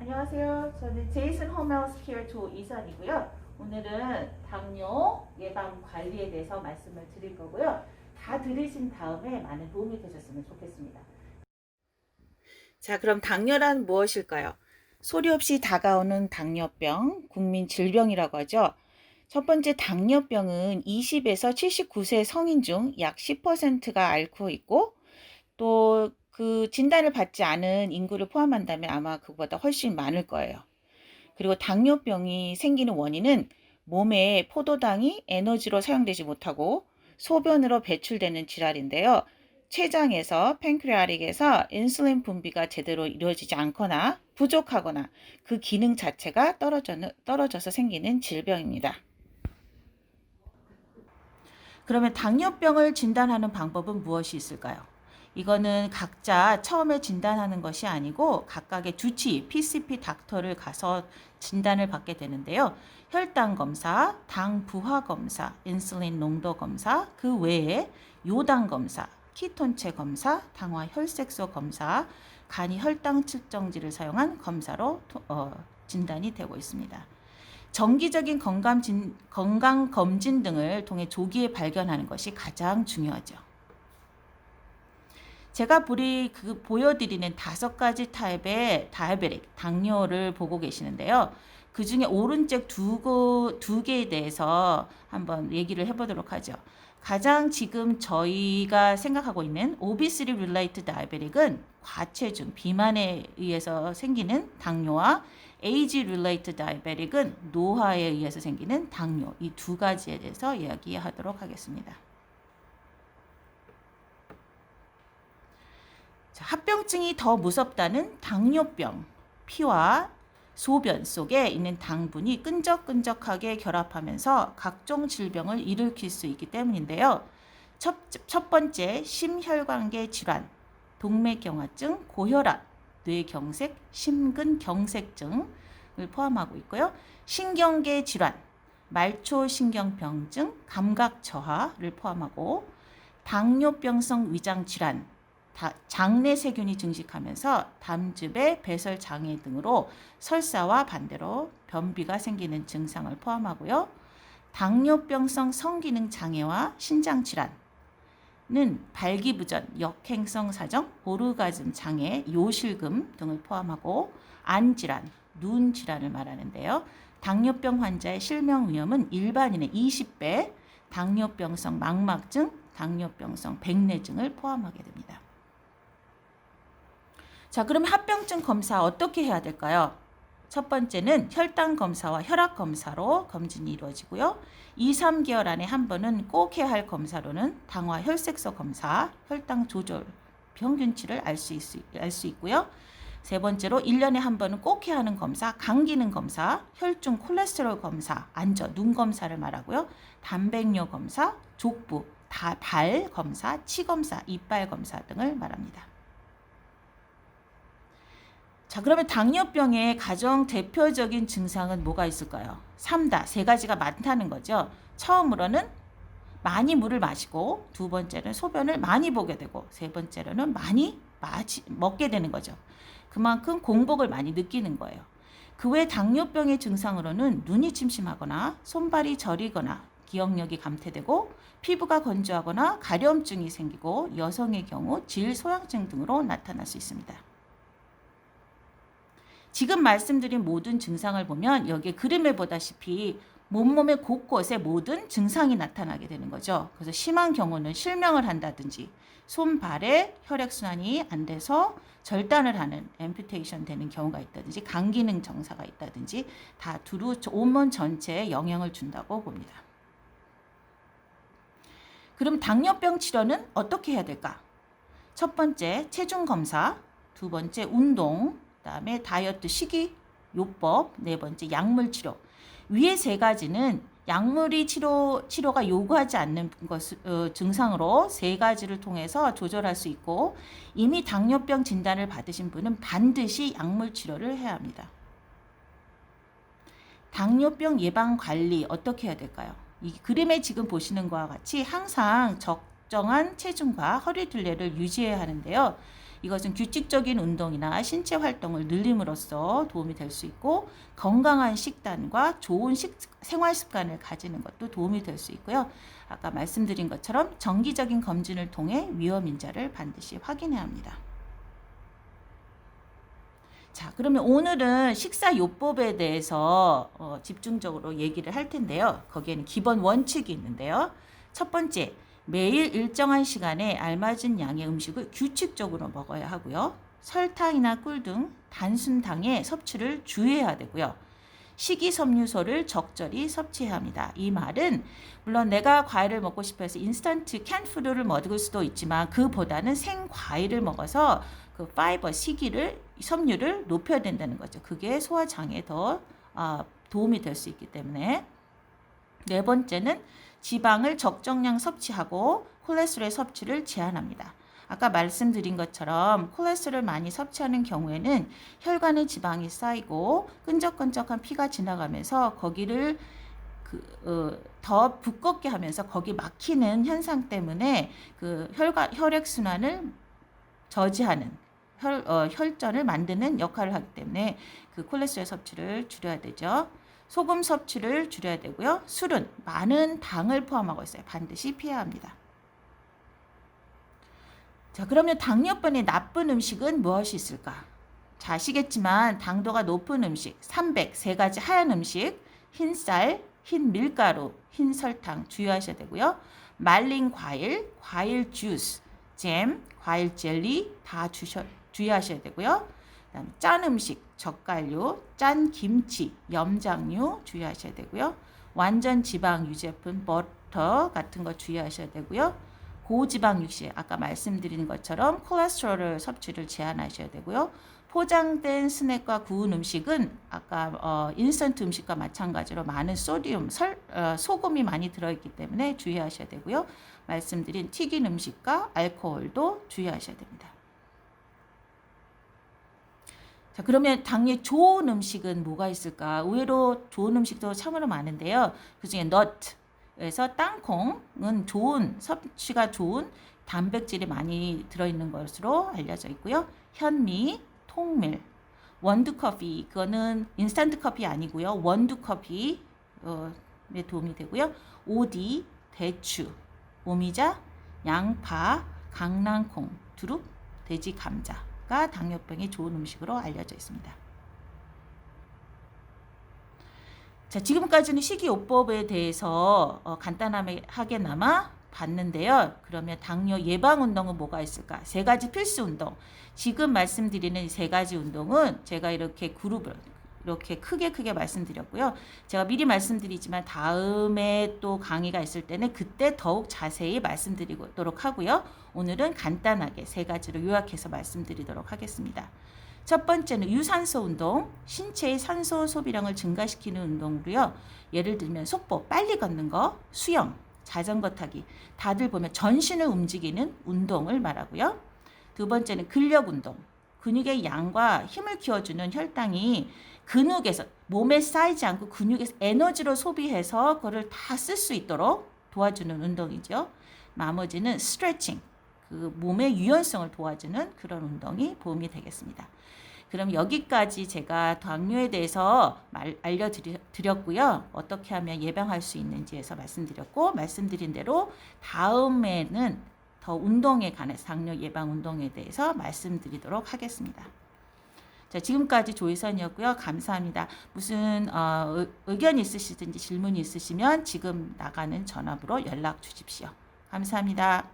안녕하세요. 저는 제이슨 홈헬스케어 조이선이고요. 오늘은 당뇨 예방 관리에 대해서 말씀을 드릴 거고요. 다 들으신 다음에 많은 도움이 되셨으면 좋겠습니다. 자, 그럼 당뇨란 무엇일까요? 소리 없이 다가오는 당뇨병, 국민 질병이라고 하죠. 첫 번째 당뇨병은 20에서 79세 성인 중 약 10%가 앓고 있고 또 그 진단을 받지 않은 인구를 포함한다면 아마 그보다 훨씬 많을 거예요. 그리고 당뇨병이 생기는 원인은 몸에 포도당이 에너지로 사용되지 못하고 소변으로 배출되는 질환인데요. 췌장에서 팬크레아틱에서 인슐린 분비가 제대로 이루어지지 않거나 부족하거나 그 기능 자체가 떨어져서 생기는 질병입니다. 그러면 당뇨병을 진단하는 방법은 무엇이 있을까요? 이거는 각자 처음에 진단하는 것이 아니고 각각의 주치, PCP 닥터를 가서 진단을 받게 되는데요. 혈당 검사, 당 부하 검사, 인슐린 농도 검사, 그 외에 요당 검사, 키톤체 검사, 당화 혈색소 검사, 간이 혈당 측정지를 사용한 검사로 진단이 되고 있습니다. 정기적인 건강검진 등을 통해 조기에 발견하는 것이 가장 중요하죠. 제가 보여드리는 5가지 타입의 다이아베틱, 당뇨를 보고 계시는데요. 그 중에 오른쪽 두 개에 대해서 한번 얘기를 해보도록 하죠. 가장 지금 저희가 생각하고 있는 obesity related diabetic은 과체중, 비만에 의해서 생기는 당뇨와 age related diabetic은 노화에 의해서 생기는 당뇨, 이 2가지에 대해서 이야기하도록 하겠습니다. 합병증이 더 무섭다는 당뇨병, 피와 소변 속에 있는 당분이 끈적끈적하게 결합하면서 각종 질병을 일으킬 수 있기 때문인데요. 첫 번째, 심혈관계 질환, 동맥경화증, 고혈압, 뇌경색, 심근경색증을 포함하고 있고요. 신경계 질환, 말초신경병증, 감각저하를 포함하고 당뇨병성 위장질환, 장내 세균이 증식하면서 담즙의 배설 장애 등으로 설사와 반대로 변비가 생기는 증상을 포함하고요. 당뇨병성 성기능 장애와 신장 질환은 발기부전, 역행성 사정, 오르가즘 장애, 요실금 등을 포함하고 안질환, 눈 질환을 말하는데요. 당뇨병 환자의 실명 위험은 일반인의 20배, 당뇨병성 망막증, 당뇨병성 백내증을 포함하게 됩니다. 자, 그럼 합병증 검사 어떻게 해야 될까요? 첫 번째는 혈당 검사와 혈압 검사로 검진이 이루어지고요. 2, 3개월 안에 한 번은 꼭 해야 할 검사로는 당화 혈색소 검사, 혈당 조절 평균치를 알 수 있고요. 세 번째로 1년에 한 번은 꼭 해야 하는 검사, 간기능 검사, 혈중 콜레스테롤 검사, 눈 검사를 말하고요. 단백뇨 검사, 족부, 발 검사, 치 검사, 이빨 검사 등을 말합니다. 자, 그러면 당뇨병의 가장 대표적인 증상은 뭐가 있을까요? 3가지가 많다는 거죠. 처음으로는 많이 물을 마시고, 두 번째는 소변을 많이 보게 되고, 세 번째로는 많이 먹게 되는 거죠. 그만큼 공복을 많이 느끼는 거예요. 그 외 당뇨병의 증상으로는 눈이 침침하거나 손발이 저리거나 기억력이 감퇴되고 피부가 건조하거나 가려움증이 생기고 여성의 경우 질소양증 등으로 나타날 수 있습니다. 지금 말씀드린 모든 증상을 보면 여기에 그림에 보다시피 몸의 곳곳에 모든 증상이 나타나게 되는 거죠. 그래서 심한 경우는 실명을 한다든지 손발에 혈액순환이 안 돼서 절단을 하는 앰퓨테이션 되는 경우가 있다든지 간기능 정사가 있다든지 다 두루 온몸 전체에 영향을 준다고 봅니다. 그럼 당뇨병 치료는 어떻게 해야 될까? 첫 번째 체중 검사, 두 번째 운동, 그다음에 다이어트 식이요법, 네 번째 약물 치료. 위에 3가지는 약물이 치료가 요구하지 않는 증상으로 3가지를 통해서 조절할 수 있고 이미 당뇨병 진단을 받으신 분은 반드시 약물 치료를 해야 합니다. 당뇨병 예방 관리 어떻게 해야 될까요? 이 그림에 지금 보시는 것과 같이 항상 적정한 체중과 허리 둘레를 유지해야 하는데요. 이것은 규칙적인 운동이나 신체 활동을 늘림으로써 도움이 될 수 있고 건강한 식단과 좋은 생활 습관을 가지는 것도 도움이 될 수 있고요. 아까 말씀드린 것처럼 정기적인 검진을 통해 위험 인자를 반드시 확인해야 합니다. 자, 그러면 오늘은 식사요법에 대해서 집중적으로 얘기를 할 텐데요. 거기에는 기본 원칙이 있는데요. 첫 번째, 매일 일정한 시간에 알맞은 양의 음식을 규칙적으로 먹어야 하고요. 설탕이나 꿀 등 단순당의 섭취를 주의해야 되고요. 식이섬유소를 적절히 섭취해야 합니다. 이 말은 물론 내가 과일을 먹고 싶어 해서 인스턴트 캔푸드를 먹을 수도 있지만 그보다는 생과일을 먹어서 그 파이버, 섬유를 높여야 된다는 거죠. 그게 소화장애에 더 도움이 될 수 있기 때문에. 네 번째는 지방을 적정량 섭취하고 콜레스테롤 섭취를 제한합니다. 아까 말씀드린 것처럼 콜레스테롤을 많이 섭취하는 경우에는 혈관에 지방이 쌓이고 끈적끈적한 피가 지나가면서 거기를 더 두껍게 하면서 거기 막히는 현상 때문에 그 혈액순환을 저지하는 혈전을 만드는 역할을 하기 때문에 그 콜레스테롤 섭취를 줄여야 되죠. 소금 섭취를 줄여야 되고요. 술은 많은 당을 포함하고 있어요. 반드시 피해야 합니다. 자, 그러면 당뇨병의 나쁜 음식은 무엇이 있을까? 자, 아시겠지만 당도가 높은 음식, 3가지 하얀 음식, 흰쌀, 흰 밀가루, 흰 설탕 주의하셔야 되고요. 말린 과일, 과일 주스, 잼, 과일 젤리 다 주의하셔야 되고요. 그다음에 짠 음식, 젓갈류, 짠 김치, 염장류 주의하셔야 되고요. 완전 지방 유제품, 버터 같은 거 주의하셔야 되고요. 고지방 육식, 아까 말씀드린 것처럼 콜레스테롤 섭취를 제한하셔야 되고요. 포장된 스낵과 구운 음식은 아까 인스턴트 음식과 마찬가지로 많은 소디움, 소금이 많이 들어있기 때문에 주의하셔야 되고요. 말씀드린 튀긴 음식과 알코올도 주의하셔야 됩니다. 자, 그러면 당뇨에 좋은 음식은 뭐가 있을까? 의외로 좋은 음식도 참으로 많은데요. 그중에 넛에서 땅콩은 섭취가 좋은 단백질이 많이 들어있는 것으로 알려져 있고요. 현미, 통밀, 원두커피, 그거는 인스턴트 커피 아니고요. 원두커피에 도움이 되고요. 오디, 대추, 오미자, 양파, 강낭콩, 두릅, 돼지 감자가 당뇨병에 좋은 음식으로 알려져 있습니다. 자, 지금까지는 식이요법에 대해서 간단하게나마 봤는데요. 그러면 당뇨 예방 운동은 뭐가 있을까? 3가지 필수 운동. 지금 말씀드리는 3가지 운동은 제가 이렇게 그룹을 이렇게 크게 말씀드렸고요. 제가 미리 말씀드리지만 다음에 또 강의가 있을 때는 그때 더욱 자세히 말씀드리도록 하고요. 오늘은 간단하게 3가지로 요약해서 말씀드리도록 하겠습니다. 첫 번째는 유산소 운동, 신체의 산소 소비량을 증가시키는 운동으로요. 예를 들면 속보, 빨리 걷는 거, 수영, 자전거 타기, 다들 보면 전신을 움직이는 운동을 말하고요. 두 번째는 근력 운동, 근육의 양과 힘을 키워주는 혈당이 근육에서 몸에 쌓이지 않고 근육에서 에너지로 소비해서 그거를 다 쓸 수 있도록 도와주는 운동이죠. 나머지는 스트레칭, 그 몸의 유연성을 도와주는 그런 운동이 도움이 되겠습니다. 그럼 여기까지 제가 당뇨에 대해서 알려드렸고요. 어떻게 하면 예방할 수 있는지에서 말씀드렸고, 말씀드린 대로 다음에는 더 운동에 관해서 당뇨 예방 운동에 대해서 말씀드리도록 하겠습니다. 자, 지금까지 조희선이었고요. 감사합니다. 무슨 의견 있으시든지 질문이 있으시면 지금 나가는 전화번호로 연락 주십시오. 감사합니다.